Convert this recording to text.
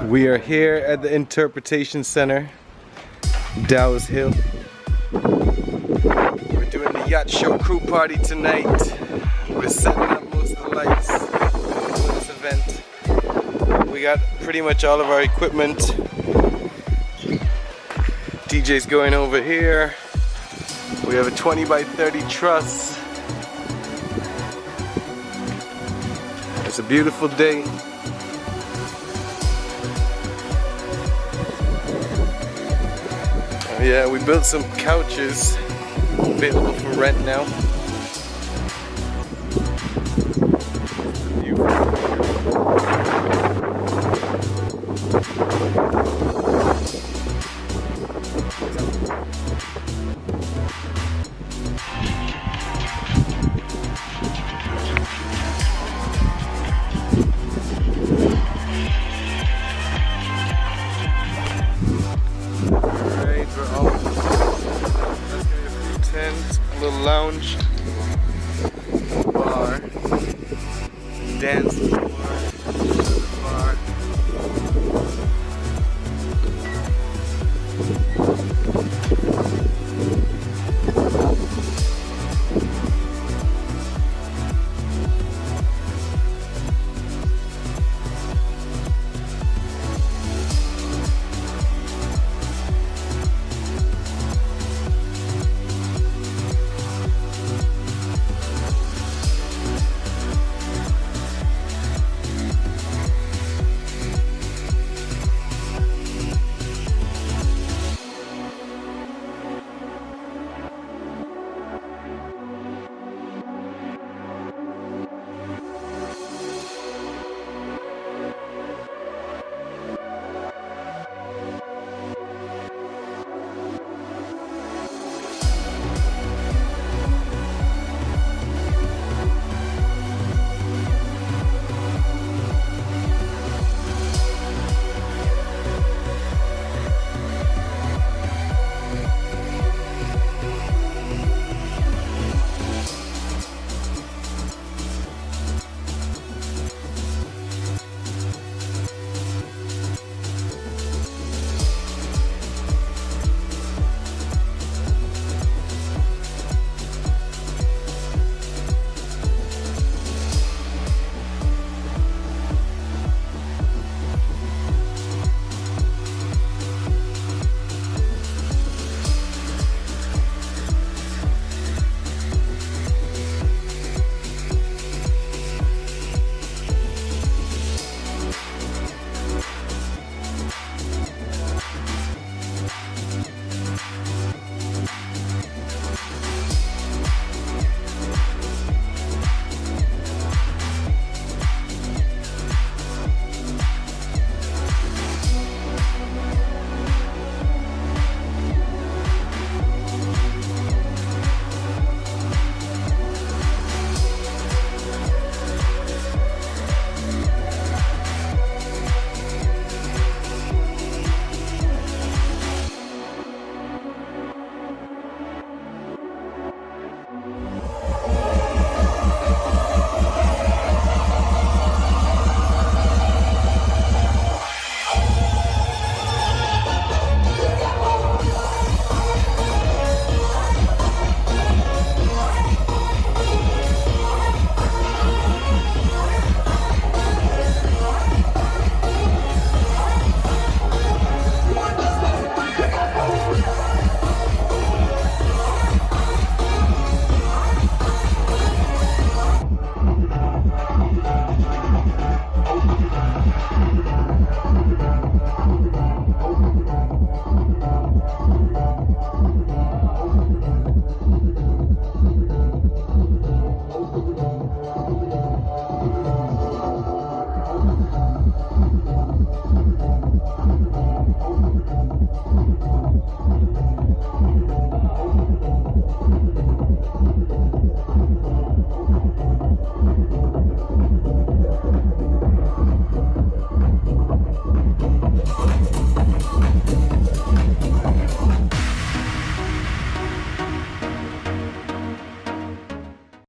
We are here at the Interpretation Center, Dow's Hill. We're doing the Yacht Show crew party tonight. We're setting up most of the lights for this event. We got pretty much all of our equipment. DJ's going over here. We have a 20 by 30 truss. It's a beautiful day. Yeah, we built some couches available for rent now. A little lounge, bar, dance floor.